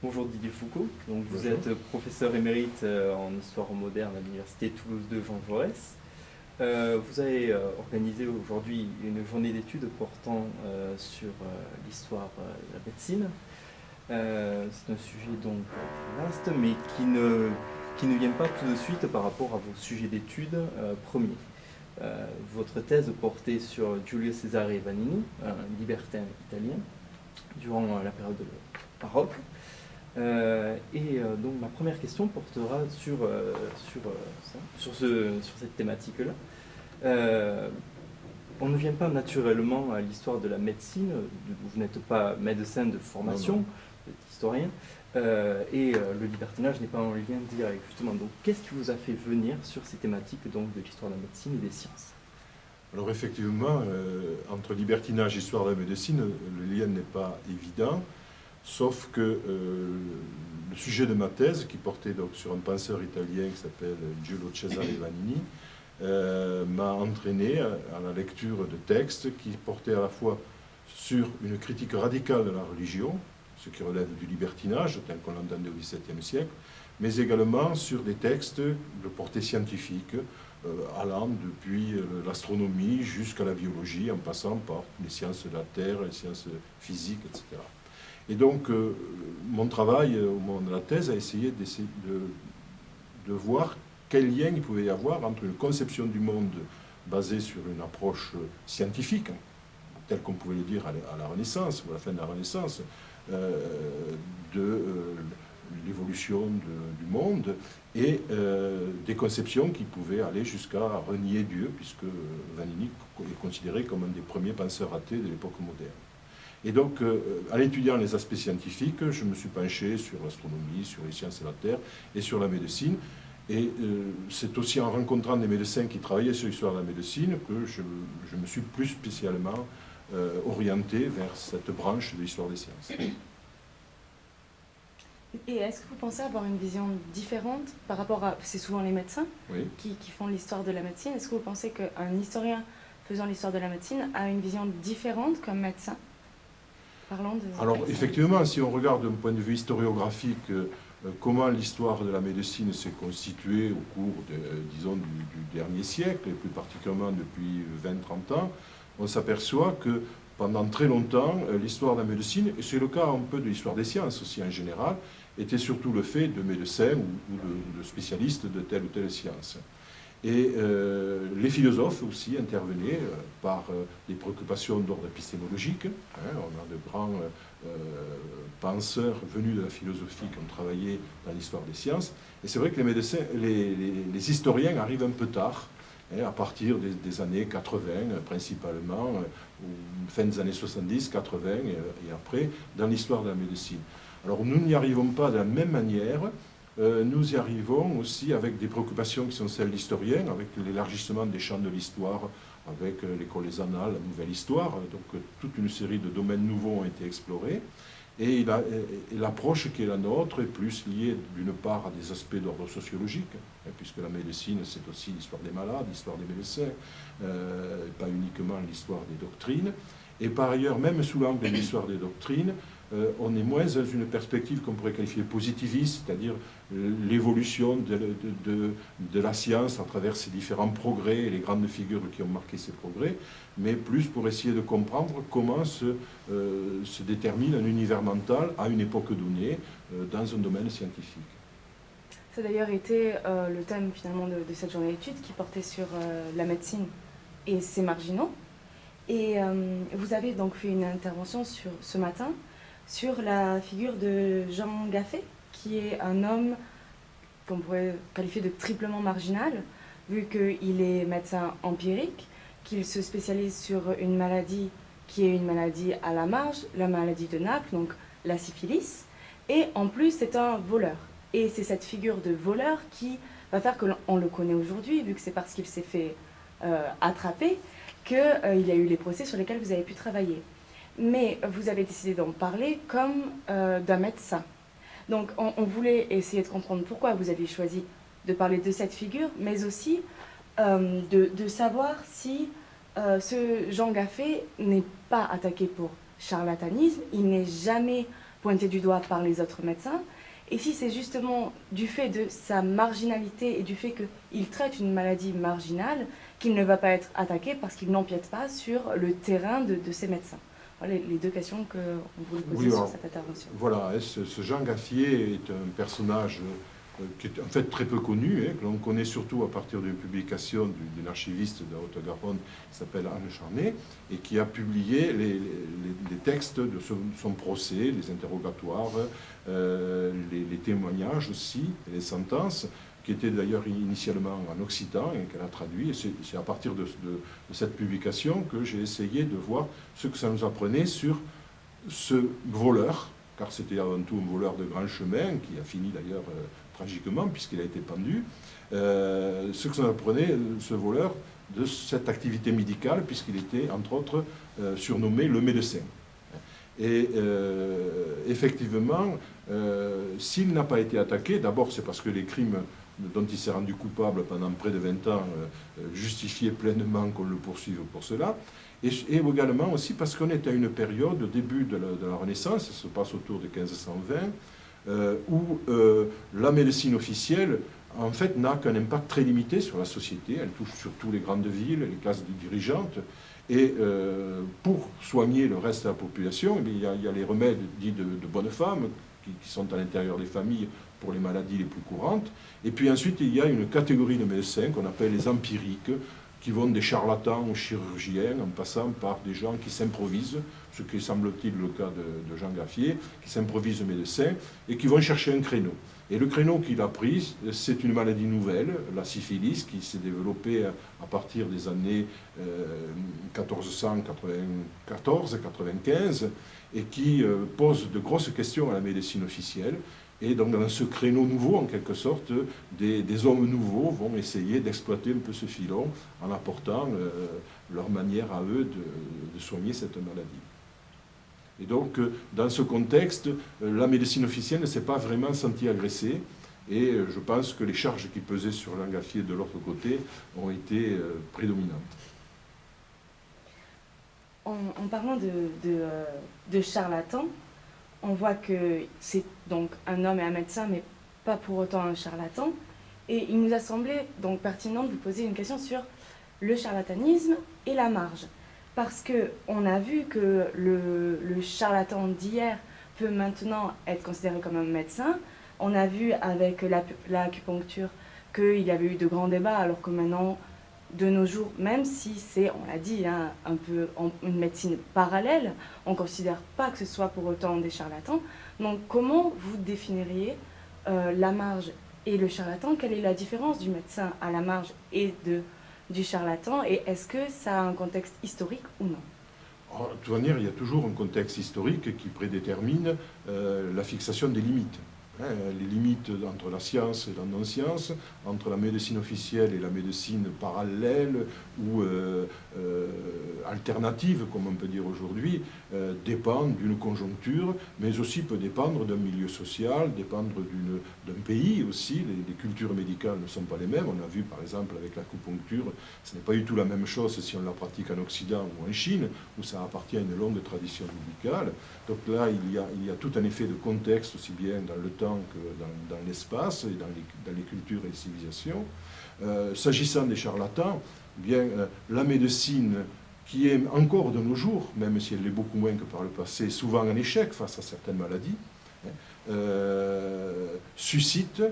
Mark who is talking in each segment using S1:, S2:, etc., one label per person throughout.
S1: Bonjour Didier Foucault, donc vous
S2: Bonjour.
S1: êtes professeur émérite en histoire moderne à l'université Toulouse 2 Jean Jaurès. Vous avez organisé aujourd'hui une journée d'études portant sur l'histoire de la médecine. C'est un sujet donc vaste, mais qui ne vient pas tout de suite par rapport à vos sujets d'études premiers. Votre thèse portait sur Giulio Cesare Vanini, un libertin italien, durant la période baroque. Donc ma première question portera sur cette thématique-là. On ne vient pas naturellement à l'histoire de la médecine, vous n'êtes pas médecin de formation, vous êtes historien, le libertinage n'est pas en lien direct, justement. Donc qu'est-ce qui vous a fait venir sur ces thématiques donc, de l'histoire de la médecine et des sciences?
S2: Alors effectivement, entre libertinage et histoire de la médecine, le lien n'est pas évident, sauf que le sujet de ma thèse, qui portait donc sur un penseur italien qui s'appelle Giulio Cesare Vanini, m'a entraîné à la lecture de textes qui portaient à la fois sur une critique radicale de la religion, ce qui relève du libertinage, tel qu'on l'entendait au XVIIe siècle, mais également sur des textes de portée scientifique, allant depuis l'astronomie jusqu'à la biologie, en passant par les sciences de la Terre, les sciences physiques, etc. Et donc, mon travail au moment de la thèse a essayé de voir quel lien il pouvait y avoir entre une conception du monde basée sur une approche scientifique, telle qu'on pouvait le dire à la Renaissance, ou à la fin de la Renaissance, de l'évolution du monde, et des conceptions qui pouvaient aller jusqu'à renier Dieu, puisque Vanini est considéré comme un des premiers penseurs athées de l'époque moderne. Et donc, en étudiant les aspects scientifiques, je me suis penché sur l'astronomie, sur les sciences de la Terre et sur la médecine. Et c'est aussi en rencontrant des médecins qui travaillaient sur l'histoire de la médecine que je me suis plus spécialement orienté vers cette branche de l'histoire des sciences.
S3: Et est-ce que vous pensez avoir une vision différente par rapport à... C'est souvent les médecins
S2: Oui.
S3: qui font l'histoire de la médecine. Est-ce que vous pensez qu'un historien faisant l'histoire de la médecine a une vision différente comme médecin? Parlons de...
S2: Alors effectivement, si on regarde d'un point de vue historiographique comment l'histoire de la médecine s'est constituée au cours, disons, du dernier siècle, et plus particulièrement depuis 20-30 ans, on s'aperçoit que pendant très longtemps, l'histoire de la médecine, et c'est le cas un peu de l'histoire des sciences aussi en général, était surtout le fait de médecins ou de spécialistes de telle ou telle science. Et les philosophes aussi intervenaient par des préoccupations d'ordre épistémologique. On a de grands penseurs venus de la philosophie qui ont travaillé dans l'histoire des sciences. Et c'est vrai que les médecins, les historiens arrivent un peu tard, à partir des années 80 principalement, ou fin des années 70, 80 et après, dans l'histoire de la médecine. Alors nous n'y arrivons pas de la même manière. Nous y arrivons aussi avec des préoccupations qui sont celles d'historiens, avec l'élargissement des champs de l'histoire, avec l'école des annales, la nouvelle histoire. Donc toute une série de domaines nouveaux ont été explorés. Et l'approche qui est la nôtre est plus liée d'une part à des aspects d'ordre sociologique, puisque la médecine c'est aussi l'histoire des malades, l'histoire des médecins, pas uniquement l'histoire des doctrines. Et par ailleurs, même sous l'angle de l'histoire des doctrines, on est moins dans une perspective qu'on pourrait qualifier positiviste, c'est-à-dire l'évolution de la science à travers ses différents progrès et les grandes figures qui ont marqué ces progrès, mais plus pour essayer de comprendre comment se détermine un univers mental à une époque donnée dans un domaine scientifique.
S3: Ça a d'ailleurs été le thème finalement de cette journée d'études qui portait sur la médecine et ses marginaux. Et vous avez donc fait une intervention ce matin sur la figure de Jean Gaffet, qui est un homme qu'on pourrait qualifier de triplement marginal, vu qu'il est médecin empirique, qu'il se spécialise sur une maladie qui est une maladie à la marge, la maladie de Naples, donc la syphilis, et en plus c'est un voleur. Et c'est cette figure de voleur qui va faire qu'on le connaît aujourd'hui, vu que c'est parce qu'il s'est fait attraper qu'il y a eu les procès sur lesquels vous avez pu travailler. Mais vous avez décidé d'en parler comme d'un médecin. Donc on voulait essayer de comprendre pourquoi vous avez choisi de parler de cette figure, mais aussi de savoir si ce Jean Gaffet n'est pas attaqué pour charlatanisme, il n'est jamais pointé du doigt par les autres médecins, et si c'est justement du fait de sa marginalité et du fait qu'il traite une maladie marginale qu'il ne va pas être attaqué parce qu'il n'empiète pas sur le terrain de ces médecins. Voilà les deux questions qu'on voulait poser sur cette intervention.
S2: Voilà, ce Jean Gaffier est un personnage qui est en fait très peu connu, que l'on connaît surtout à partir d'une publication d'une archiviste de Haute-Garonne qui s'appelle Anne Charnet, et qui a publié les textes de son procès, les interrogatoires, les témoignages aussi, et les sentences, qui étaient d'ailleurs initialement en occitan et qu'elle a traduit. Et c'est à partir de cette publication que j'ai essayé de voir ce que ça nous apprenait sur ce voleur, car c'était avant tout un voleur de grand chemin, qui a fini d'ailleurs tragiquement, puisqu'il a été pendu, ce que ça apprenait, ce voleur, de cette activité médicale, puisqu'il était, entre autres, surnommé le médecin. Et effectivement, s'il n'a pas été attaqué, d'abord c'est parce que les crimes dont il s'est rendu coupable pendant près de 20 ans justifiaient pleinement qu'on le poursuive pour cela, et également aussi parce qu'on est à une période, au début de la Renaissance, ça se passe autour de 1520, où la médecine officielle, en fait, n'a qu'un impact très limité sur la société. Elle touche surtout les grandes villes, les classes dirigeantes. Et pour soigner le reste de la population, il y a les remèdes dits de bonnes femmes, qui sont à l'intérieur des familles pour les maladies les plus courantes. Et puis ensuite, il y a une catégorie de médecins qu'on appelle les empiriques, qui vont des charlatans aux chirurgiens, en passant par des gens qui s'improvisent, ce qui semble-t-il le cas de Jean Gaffier, qui s'improvisent médecins et qui vont chercher un créneau. Et le créneau qu'il a pris, c'est une maladie nouvelle, la syphilis, qui s'est développée à partir des années 1494-95 et qui pose de grosses questions à la médecine officielle. Et donc dans ce créneau nouveau, en quelque sorte, des hommes nouveaux vont essayer d'exploiter un peu ce filon en apportant leur manière à eux de soigner cette maladie. Et donc, dans ce contexte, la médecine officielle ne s'est pas vraiment sentie agressée, et je pense que les charges qui pesaient sur Jean Gaffier de l'autre côté ont été prédominantes.
S3: En parlant de charlatan, on voit que c'est donc un homme et un médecin, mais pas pour autant un charlatan. Et il nous a semblé donc pertinent de vous poser une question sur le charlatanisme et la marge. Parce qu'on a vu que le charlatan d'hier peut maintenant être considéré comme un médecin. On a vu avec l'acupuncture qu'il y avait eu de grands débats, alors que maintenant, de nos jours, même si c'est, on l'a dit, hein, un peu une médecine parallèle, on ne considère pas que ce soit pour autant des charlatans. Donc comment vous définiriez la marge et le charlatan? Quelle est la différence du médecin à la marge et du charlatan? Et est-ce que ça a un contexte historique ou non?
S2: De toute manière, il y a toujours un contexte historique qui prédétermine la fixation des limites. Les limites entre la science et la non-science, entre la médecine officielle et la médecine parallèle ou alternative, comme on peut dire aujourd'hui, dépendent d'une conjoncture, mais aussi peut dépendre d'un milieu social, dépendre d'un pays aussi. Les cultures médicales ne sont pas les mêmes. On a vu par exemple avec l'acupuncture, ce n'est pas du tout la même chose si on la pratique en Occident ou en Chine, où ça appartient à une longue tradition médicale. Donc là, il y a tout un effet de contexte, aussi bien dans le temps que dans l'espace et dans les cultures et les civilisations. S'agissant des charlatans, bien, la médecine, qui est encore de nos jours, même si elle l'est beaucoup moins que par le passé, souvent un échec face à certaines maladies, suscite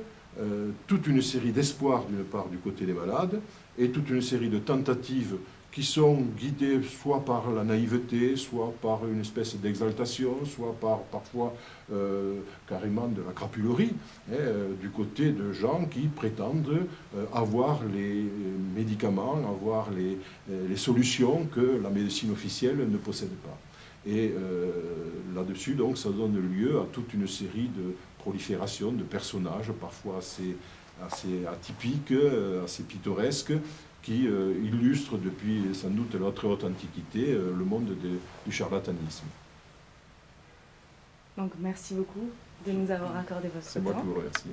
S2: toute une série d'espoirs d'une part du côté des malades et toute une série de tentatives qui sont guidés soit par la naïveté, soit par une espèce d'exaltation, soit parfois carrément de la crapulerie, du côté de gens qui prétendent avoir les médicaments, avoir les solutions que la médecine officielle ne possède pas. Et là-dessus, donc, ça donne lieu à toute une série de proliférations de personnages, parfois assez atypiques, assez pittoresques, qui illustre depuis sans doute la très haute antiquité le monde du charlatanisme.
S3: Donc merci beaucoup de nous avoir accordé votre temps.
S2: C'est moi qui vous remercie.